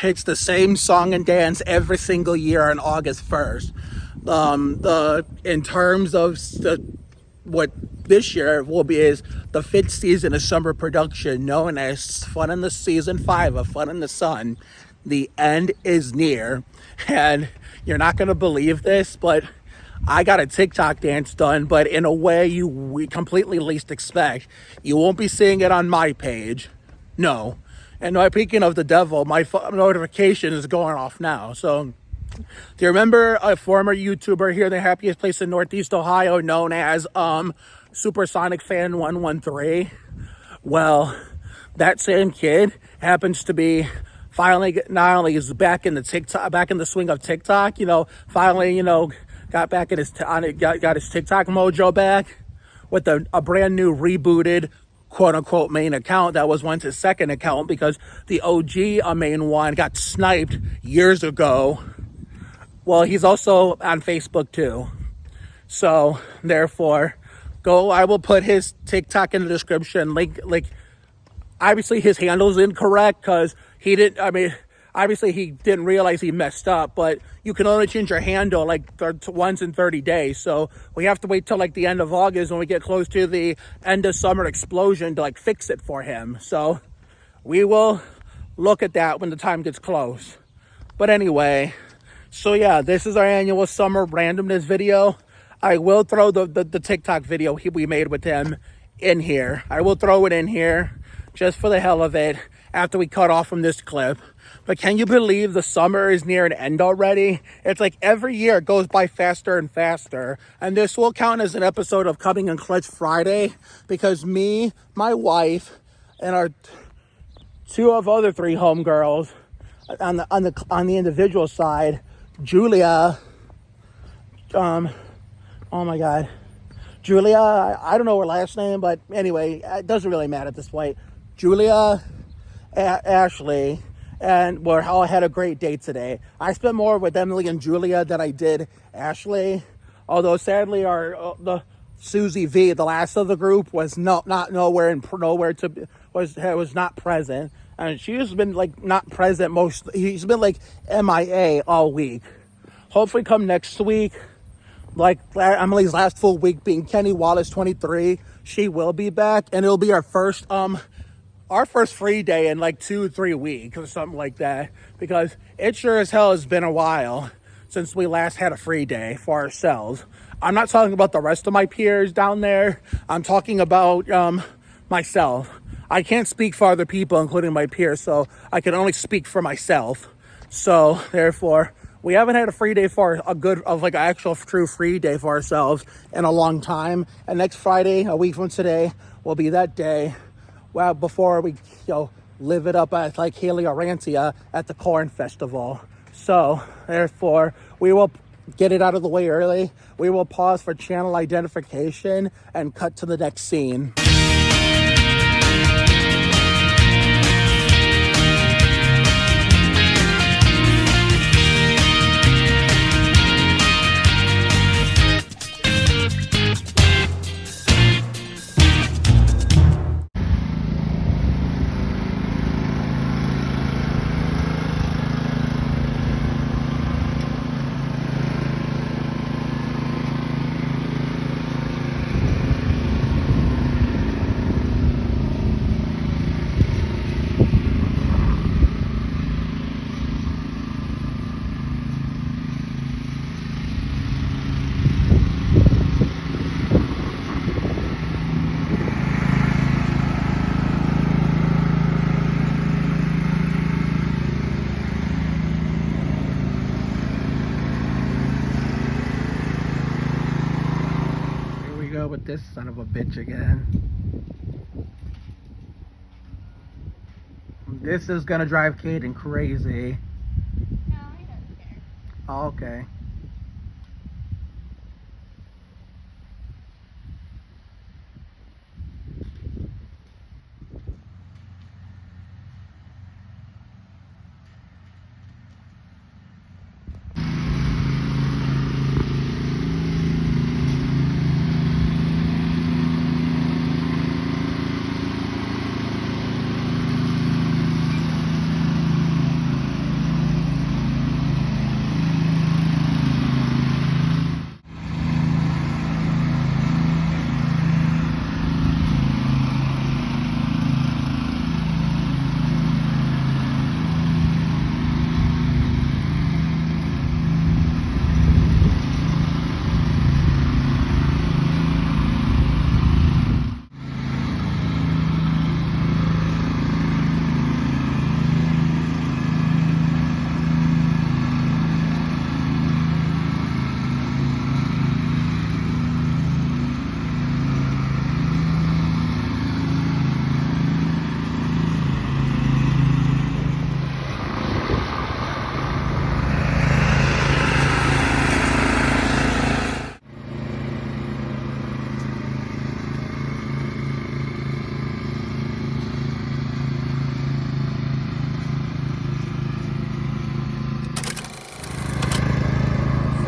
it's the same song and dance every single year on August 1st. In terms of what this year will be is the 5th season of summer production known as Fun in the Season 5 of Fun in the Sun. The end is near, and you're not going to believe this, but I got a TikTok dance done, but in a way we completely least expect. You won't be seeing it on my page. No. And speaking of the devil, my notification is going off now. So, do you remember a former YouTuber here in the happiest place in Northeast Ohio known as Supersonic Fan 113? Well, that same kid happens to be finally not only is back in the swing of TikTok, finally, got back in got his TikTok mojo back with a brand new rebooted quote-unquote main account that was once his second account because the OG main one got sniped years ago. Well, he's also on Facebook too. So, therefore, I will put his TikTok in the description. Like, obviously his handle's incorrect because obviously he didn't realize he messed up, but you can only change your handle once in 30 days. So we have to wait till the end of August when we get close to the end of summer explosion to fix it for him. So we will look at that when the time gets close. But anyway, so yeah, this is our annual summer randomness video. I will throw the TikTok video we made with him in here. I will throw it in here just for the hell of it after we cut off from this clip. But can you believe the summer is near an end already? It's like every year it goes by faster and faster. And this will count as an episode of Coming in Clutch Friday because me, my wife, and our two of other 3 homegirls on the individual side, Julia, oh my God, Julia, I don't know her last name, but anyway, it doesn't really matter at this point. Julia, Ashley, and we all had a great day today. I spent more with Emily and Julia than I did Ashley, although sadly the Susie V, the last of the group, was not present, and she's been not present he's been MIA all week. Hopefully come next week, Emily's last full week being Kenny Wallace 23, she will be back, and it'll be our first free day in 2-3 weeks or something like that, because it sure as hell has been a while since we last had a free day for ourselves. I'm not talking about the rest of my peers down there. I'm talking about myself. I can't speak for other people, including my peers, so I can only speak for myself. So therefore, we haven't had a free day for an actual true free day for ourselves in a long time. And next Friday, a week from today, will be that day. Well, before we, live it up at Haley Orantia at the Corn Festival. So, therefore, we will get it out of the way early. We will pause for channel identification and cut to the next scene. With this son of a bitch again. This is gonna drive Caden crazy. No, he doesn't care. Oh, okay.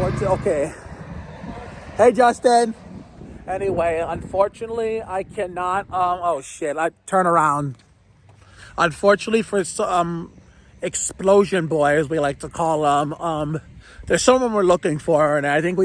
Okay. Hey, Justin. Anyway, unfortunately, I cannot. Oh shit! I turn around. Unfortunately, for some explosion boy, as we like to call them, there's someone we're looking for, and I think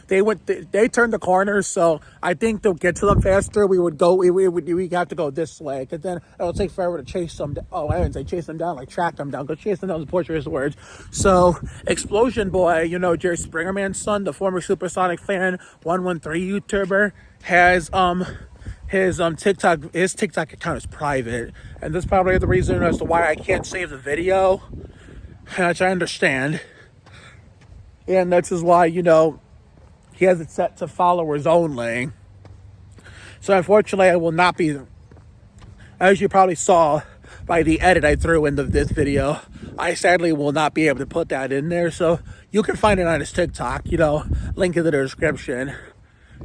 they turned the corner, so I think to get to them faster, we have to go this way, because then it'll take forever to chase them. Oh, I didn't say chase them down, like track them down, because chase them down is portrait words. So, explosion boy, Jerry Springerman's son, the former Supersonic fan, 113 YouTuber, has his TikTok account is private, and this is probably the reason as to why I can't save the video, which I understand. And this is why, he has it set to followers only. So unfortunately, I will not be, as you probably saw by the edit I threw into this video, I sadly will not be able to put that in there. So you can find it on his TikTok, link in the description.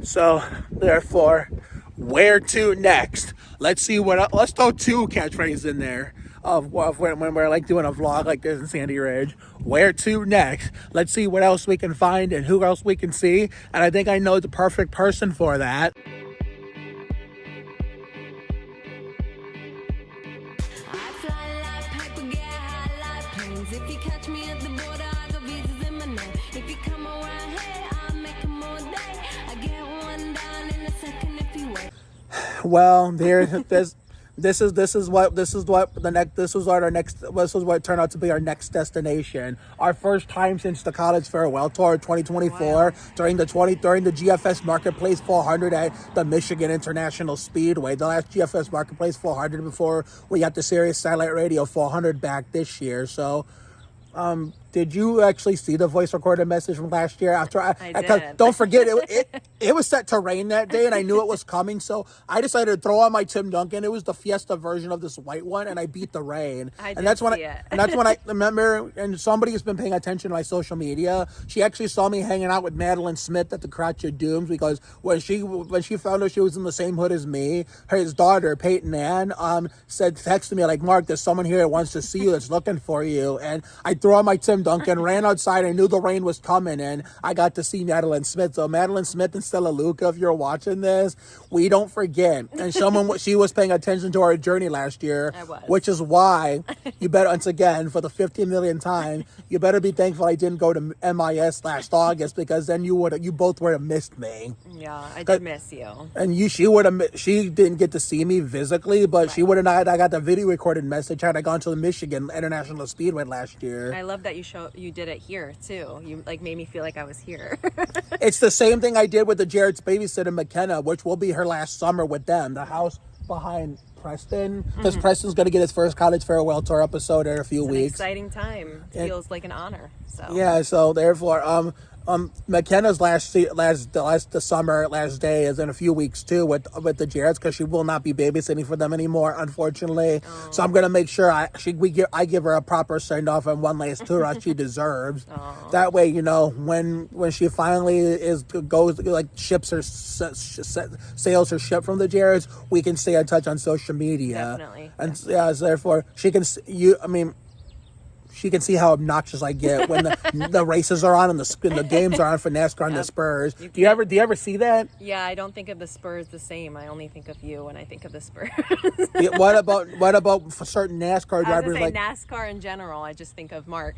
So therefore, where to next? Let's see let's throw two catchphrases in there of when we're like doing a vlog like this in Sandy Ridge. Where to next? Let's see what else we can find and who else we can see. And I think I know the perfect person for that. If you catch me at the border, I got visas in my name. If you come around here, I'll make them all day. I get one down in a second if you wait. Well, this is what turned out to be our next destination. Our first time since the College Farewell Tour 2024. Wow. during the GFS Marketplace 400 at the Michigan International Speedway. The last GFS Marketplace 400 before we got the Sirius Satellite Radio 400 back this year. So, did you actually see the voice recorded message from last year? After I did. Don't forget, it was set to rain that day, and I knew it was coming, so I decided to throw on my Tim Duncan. It was the Fiesta version of this white one, and I beat the rain. And that's when I remember, and somebody has been paying attention to my social media. She actually saw me hanging out with Madeline Smith at the Crotch of Dooms, because when she found out she was in the same hood as me, his daughter Peyton Ann texted me like, "Mark, there's someone here that wants to see you, that's looking for you." And I threw on my Tim Duncan, ran outside. I knew the rain was coming, and I got to see Madeline Smith. So Madeline Smith and Stella Luca, if you're watching this, we don't forget. And she was paying attention to our journey last year, which is why you better, once again, for the 50 millionth time, you better be thankful I didn't go to MIS last August, because then you both would have missed me. Yeah, I did miss you. And she didn't get to see me physically, but she would have not. I got the video recorded message had I gone to the Michigan International Speedway last year. I love that you did it here too. You made me feel like I was here. It's the same thing I did with the Jared's babysitter McKenna, which will be her last summer with them. The house behind Preston, because Preston's going to get his first College Farewell Tour episode in a few weeks. Exciting time. It feels like an honor. So yeah. So therefore, McKenna's last day is in a few weeks too with the Jareds, because she will not be babysitting for them anymore, unfortunately. Oh. So I'm gonna make sure I give her a proper send off and one last tour as she deserves. Oh. That way, when she finally ships her sails her ship from the Jareds, we can stay in touch on social media. Definitely. And yeah, so therefore she can see how obnoxious I get when the races are on and the games are on for NASCAR and the Spurs. Do you ever see that? Yeah, I don't think of the Spurs the same. I only think of you when I think of the Spurs. Yeah, what about for certain NASCAR drivers? I was gonna say NASCAR in general, I just think of Mark.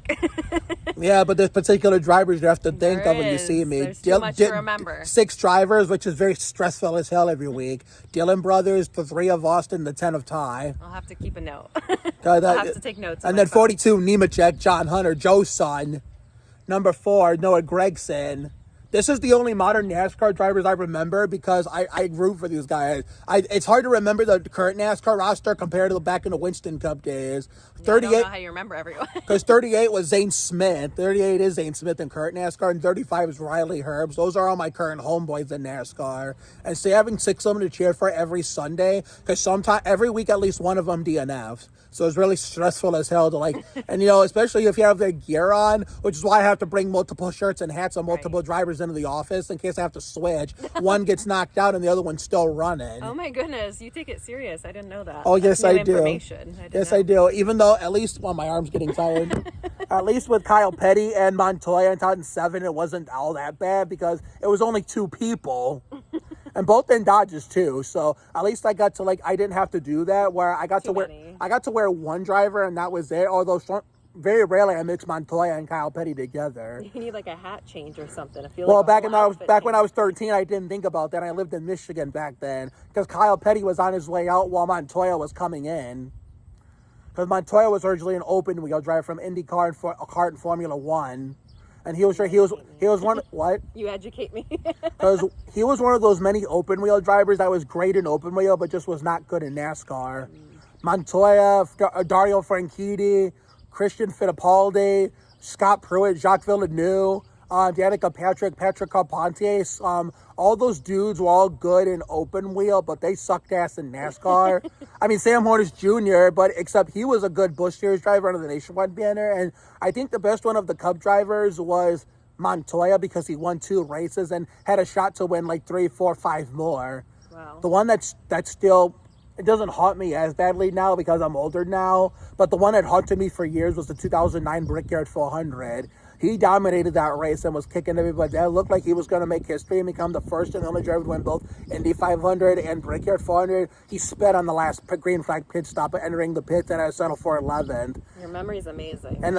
Yeah, but there's particular drivers you have to think of when you see me. There's too much to remember. 6 drivers, which is very stressful as hell every week. Dylan Brothers, the 3 of Austin, the 10 of Ty. I'll have to keep a note. I'll have to take notes. And then 42, Nemechek, John Hunter, Joe's son. Number 4, Noah Gregson. This is the only modern NASCAR drivers I remember, because I root for these guys. It's hard to remember the current NASCAR roster compared to the back in the Winston Cup days. 38. I don't know how you remember everyone. Because 38 was Zane Smith. 38 is Zane Smith in current NASCAR, and 35 is Riley Herbst. Those are all my current homeboys in NASCAR. And so having 6 of them to cheer for every Sunday, because every week at least one of them DNFs. So it's really stressful as hell to like, and especially if you have their gear on, which is why I have to bring multiple shirts and hats and multiple drivers into the office in case I have to switch. One gets knocked out and the other one's still running. Oh my goodness, you take it serious. I didn't know that. Oh, yes, That's new I do. information. Yes, I do. Even though at least, well, my arm's getting tired. At least with Kyle Petty and Montoya in 2007, it wasn't all that bad because it was only 2 people. And both in Dodges too, so at least I got to I didn't have to do that. Where I got to wear one driver and that was it. Although very rarely I mix Montoya and Kyle Petty together. You need like a hat change or something. I feel well, like back when I was 13, I didn't think about that. I lived in Michigan back then because Kyle Petty was on his way out while Montoya was coming in. Because Montoya was originally an open wheel driver from IndyCar and kart and Formula One. And he was one. What? You educate me. Because he was one of those many open wheel drivers that was great in open wheel, but just was not good in NASCAR. Montoya, Dario Franchitti, Christian Fittipaldi, Scott Pruitt, Jacques Villeneuve, Danica Patrick Carpentier, all those dudes were all good in open wheel, but they sucked ass in NASCAR. I mean, Sam Hornish Jr., but except he was a good Busch Series driver under the Nationwide banner, and I think the best one of the Cup drivers was Montoya because he won 2 races and had a shot to win 3, 4, 5 more. Wow. The one that's still, it doesn't haunt me as badly now because I'm older now, but the one that haunted me for years was the 2009 Brickyard 400. He dominated that race and was kicking everybody. It looked like he was going to make history and become the first and only driver to win both Indy 500 and Brickyard 400. He sped on the last green flag pit stop entering the pits and I settled for 11th. Your memory's amazing. And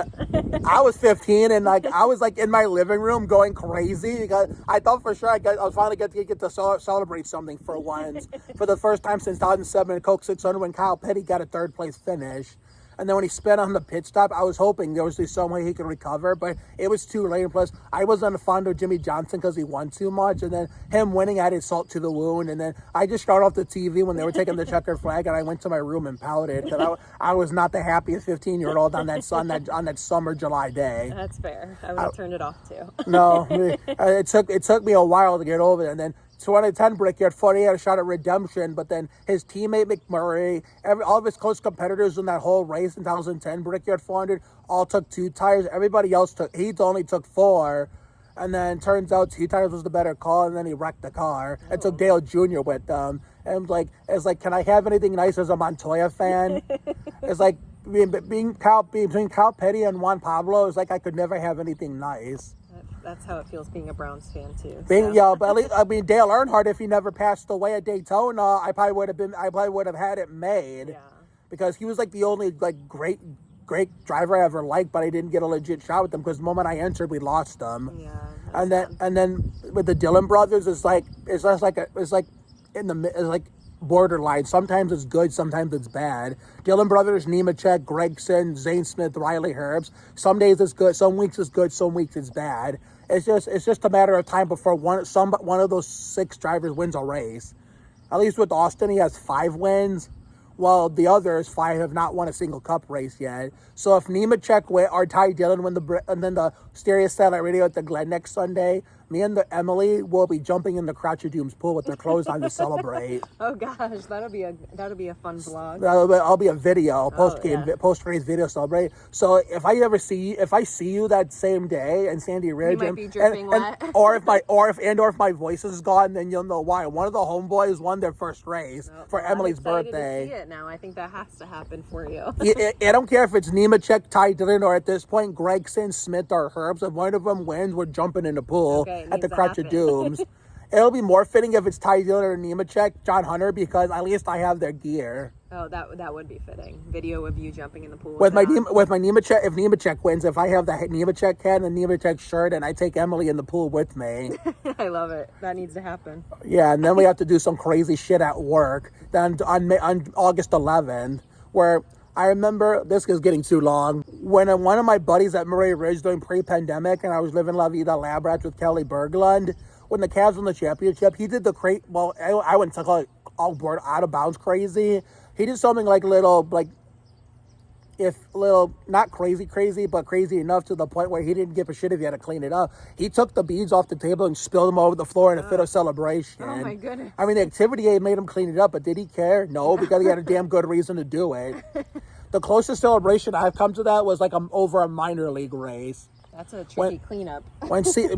I was 15 and I was in my living room going crazy because I thought for sure I was finally get to celebrate something for once. For the first time since 2007 in Coke 600 when Kyle Petty got a 3rd place finish. And then when he sped on the pit stop, I was hoping there was some way he could recover, but it was too late. And plus, I wasn't fond of Jimmy Johnson because he won too much. And then him winning added salt to the wound. And then I just shut off the TV when they were taking the checkered flag, and I went to my room and pouted because I was not the happiest 15-year-old on that summer July day. That's fair. I would have turned it off too. No, it took me a while to get over it. And then 2010 Brickyard 40 had a shot at redemption, but then his teammate McMurray, all of his close competitors in that whole race in 2010 Brickyard 400 all took 2 tires. Everybody else he only took 4. And then turns out 2 tires was the better call, and then he wrecked the car. And took Dale Jr. with them. And it's like, can I have anything nice as a Montoya fan? It's like between Kyle Petty and Juan Pablo, it's like I could never have anything nice. That's how it feels being a Browns fan too. Yeah, but at least, Dale Earnhardt, if he never passed away at Daytona, I probably would have had it made. Yeah. Because he was the only great driver I ever liked, but I didn't get a legit shot with him because the moment I entered, we lost them. Yeah. And then with the Dillon brothers, it's borderline. Sometimes it's good, sometimes it's bad. Dillon brothers, Nemechek, Gregson, Zane Smith, Riley Herbst. Some days it's good, some weeks it's good, some weeks it's bad. It's just a matter of time before one of those 6 drivers wins a race. At least with Austin, he has 5 wins, while the others 5 have not won a single Cup race yet. So if Nemechek or Ty Dillon win and then the Stereo Satellite Radio at the Glen next Sunday, me and Emily will be jumping in the Crouch of Doom's pool with their clothes on to celebrate. Oh gosh, that'll be a fun vlog. I'll be a video, post-race video celebrate. So if I see you that same day in Sandy Ridge, you might be dripping wet. or if my voice is gone, then you'll know why. One of the homeboys won their first race for Emily's birthday. To see it now. I think that has to happen for you. I don't care if it's Nemechek, Ty Dillon, or at this point Gregson, Smith, or Herbst. If one of them wins, we're jumping in the pool at the Crouch of Dooms. It'll be more fitting if it's Ty Dillon or Nemechek, John Hunter, because at least I have their gear. Oh, that would be fitting. Video of you jumping in the pool. With my Nemechek, if Nemechek wins, if I have the Nemechek hat and the Nemechek shirt, and I take Emily in the pool with me. I love it. That needs to happen. Yeah, and then we have to do some crazy shit at work. Then on August 11th, where I remember, this is getting too long, when one of my buddies at Murray Ridge during pre-pandemic, and I was living La Vida Labratch with Kelly Berglund, when the Cavs won the championship, he did I wouldn't call it all board out of bounds crazy. He did something not crazy, but crazy enough to the point where he didn't give a shit if he had to clean it up. He took the beads off the table and spilled them over the floor in a fit of celebration. Oh my goodness. I mean, the activity aid made him clean it up, but did he care? No, because he had a damn good reason to do it. The closest celebration I've come to that was like over a minor league race. That's a tricky cleanup. When Gregson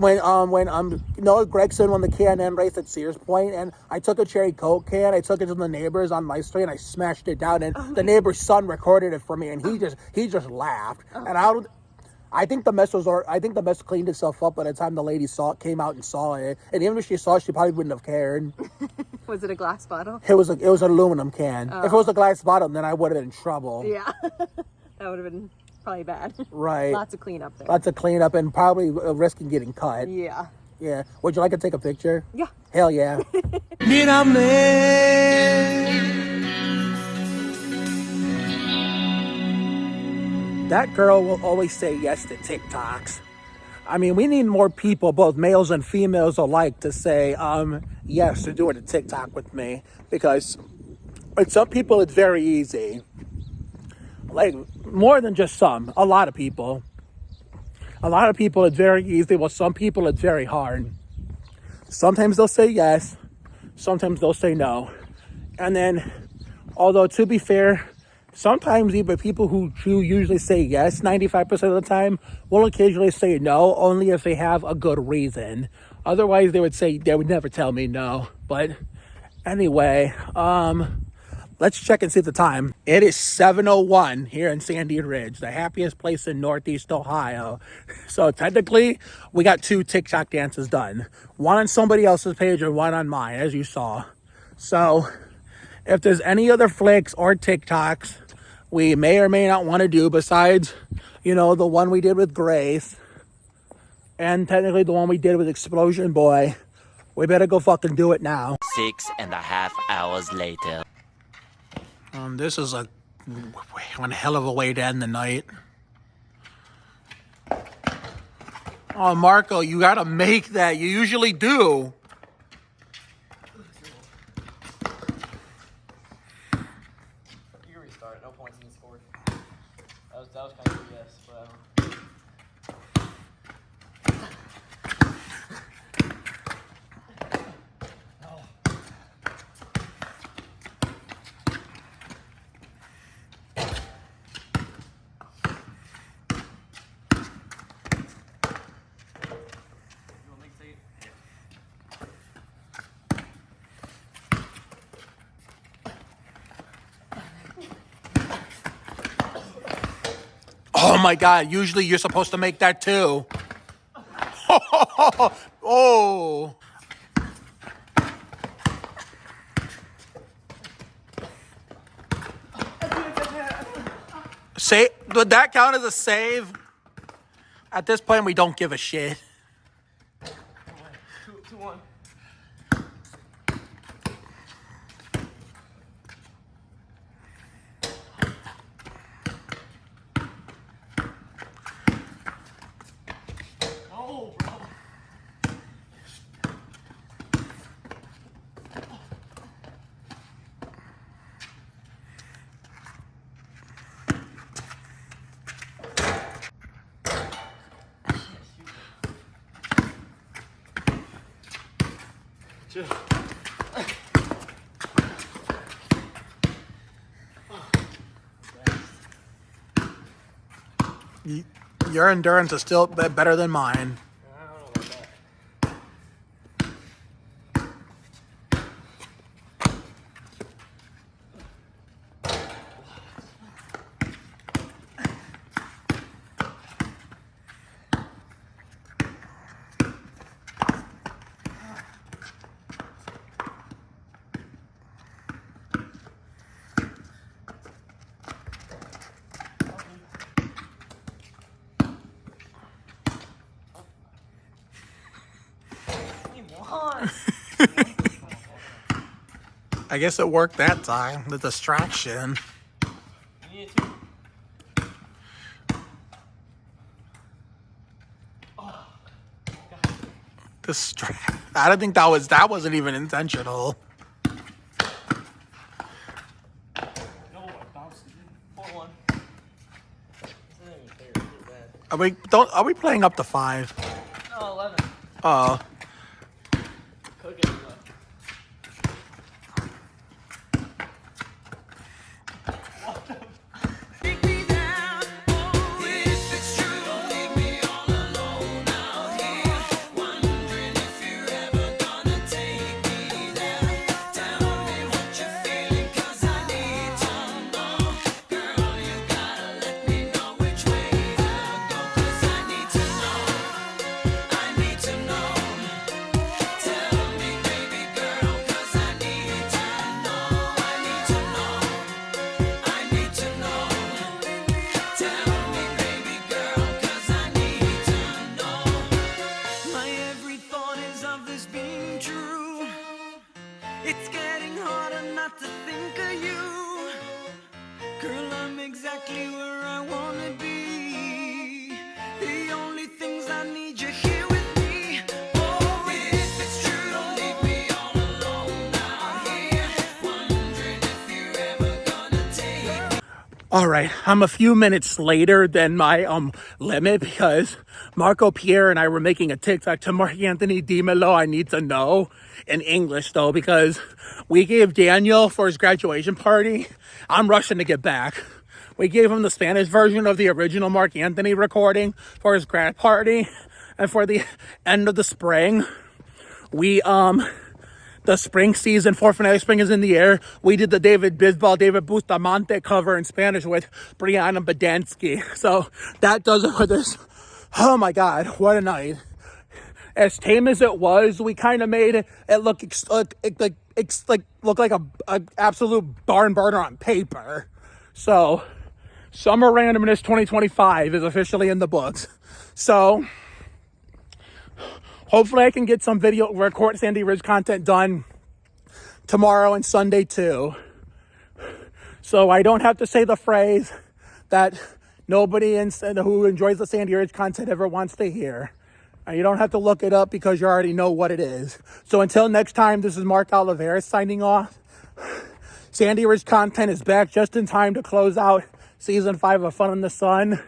won the K&N race at Sears Point, and I took a cherry Coke can, I took it to the neighbors on my street, and I smashed it down, and the neighbor's son recorded it for me, and he just laughed. And I think the mess cleaned itself up by the time the lady came out and saw it, and even if she saw it, she probably wouldn't have cared. Was it a glass bottle? It was an aluminum can. If it was a glass bottle, then I would have been in trouble. Yeah, that would have been probably bad. Right. Lots of cleanup there. Lots of cleanup and probably risking getting cut. Yeah. Yeah. Would you like to take a picture? Yeah. Hell yeah. That girl will always say yes to TikToks. I mean, we need more people, both males and females alike, to say yes to doing a TikTok with me. Because with some people, it's very easy. Like, more than just some. A lot of people. A lot of people, it's very easy. Well, some people, it's very hard. Sometimes they'll say yes. Sometimes they'll say no. And then, although to be fair, sometimes even people who usually say yes 95% of the time will occasionally say no, only if they have a good reason. Otherwise, they would never tell me no. But anyway, let's check and see the time. It is 7:01 here in Sandy Ridge, the happiest place in Northeast Ohio. So technically, we got 2 TikTok dances done. One on somebody else's page and one on mine, as you saw. So if there's any other flicks or TikToks we may or may not want to do besides, the one we did with Grace and technically the one we did with Explosion Boy, we better go fucking do it now. 6.5 hours later. This is one hell of a way to end the night. Oh, Marco, you gotta make that. You usually do. You can restart. No points in the score. That was kind of a yes, but Oh my God, usually you're supposed to make that too. Oh. Would that count as a save? At this point, we don't give a shit. 2-1. Oh, bro. Your endurance is still better than mine. I don't know about that. I guess it worked that time. The distraction. You need to. I don't think that wasn't even intentional. No, I bounced it. 4-1. This isn't even fair. It's bad. Are we playing up to 5? No, 11. Oh. Cook it. All right, I'm a few minutes later than my limit because Marco Pierre and I were making a TikTok to Mark Anthony DiMello. I need to know in English though, because we gave Daniel for his graduation party. I'm rushing to get back. We gave him the Spanish version of the original Mark Anthony recording for his grad party, and for the end of the spring, we the spring season for Fanatic Spring is in the air. We did the David Bustamante cover in Spanish with Brianna Badansky. So that does it for this. Oh my God, what a night. As tame as it was, we kind of made it look like a absolute barn burner on paper. So Summer Randomness 2025 is officially in the books. So hopefully I can get some video record Sandy Ridge content done tomorrow and Sunday too. So I don't have to say the phrase that nobody who enjoys the Sandy Ridge content ever wants to hear. And you don't have to look it up because you already know what it is. So until next time, this is Mark Oliveira signing off. Sandy Ridge content is back just in time to close out season 5 of Fun in the Sun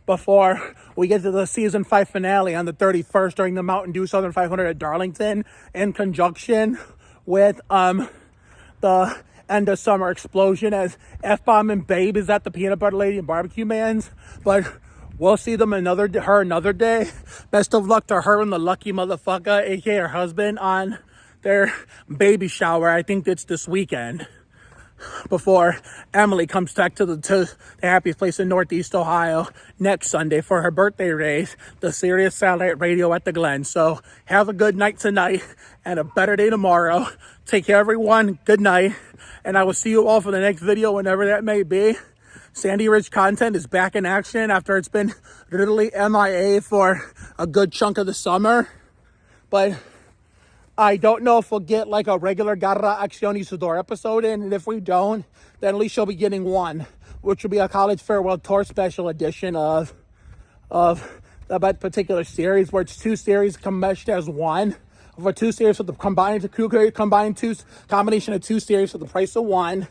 before we get to the season 5 finale on the 31st during the Mountain Dew Southern 500 at Darlington, in conjunction with the end of summer explosion as F-Bomb and Babe is at the Peanut Butter Lady and Barbecue Man's. But we'll see them another day. Best of luck to her and the lucky motherfucker, aka her husband, on their baby shower. I think it's this weekend, before Emily comes back to the happy place in Northeast Ohio next Sunday for her birthday race, the Sirius Satellite Radio at the Glen. So have a good night tonight and a better day tomorrow. Take care, everyone. Good night. And I will see you all for the next video, whenever that may be. Sandy Ridge content is back in action after it's been literally MIA for a good chunk of the summer. But I don't know if we'll get like a regular Garra Acción Isidore episode in, and if we don't, then at least you'll be getting one, which will be a college farewell tour special edition of that particular series, where it's 2 series meshed as one, for 2 series with the combination of 2 series for the price of one.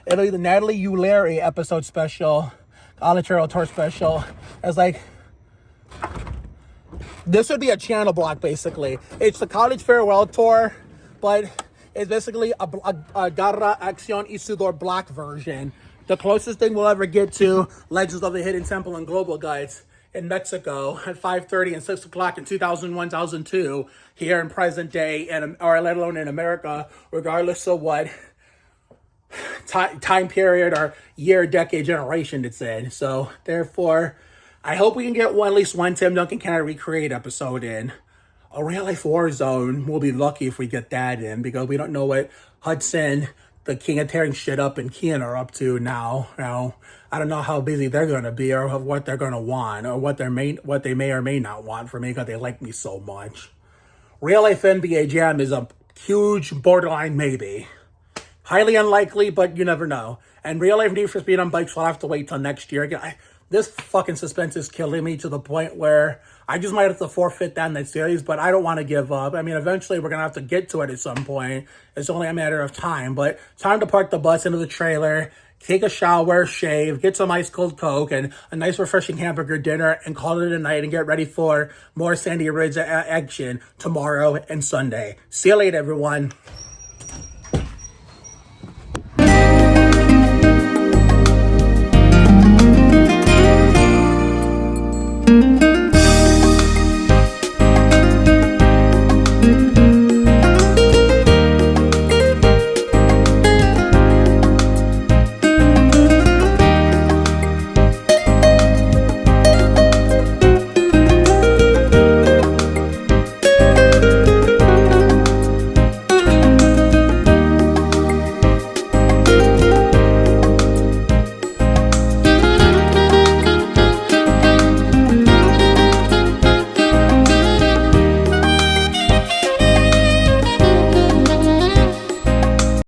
It'll be the Natalie Ulary episode special, college farewell tour special, as like. This would be a channel block, basically. It's the college farewell tour, but it's basically a Garra Acción Isidore block version. The closest thing we'll ever get to Legends of the Hidden Temple and Global Guides in Mexico at 5:30 and 6 o'clock in 2001, 2002, here in present day, or let alone in America, regardless of what time period or year, decade, generation it's in. So, therefore, I hope we can get at least one Tim Duncan Can I Recreate episode in. A Real Life Warzone, we'll be lucky if we get that in, because we don't know what Hudson, the king of tearing shit up, and Kian are up to now. I don't know how busy they're going to be, or what they're going to want, or what they may or may not want from me because they like me so much. Real Life NBA Jam is a huge borderline maybe. Highly unlikely, but you never know. And Real Life Need for Speed on Bikes will have to wait till next year. This fucking suspense is killing me to the point where I just might have to forfeit that series, but I don't want to give up. I mean, eventually we're going to have to get to it at some point. It's only a matter of time, but time to park the bus into the trailer, take a shower, shave, get some ice cold Coke and a nice refreshing hamburger dinner, and call it a night and get ready for more Sandy Ridge action tomorrow and Sunday. See you later, everyone.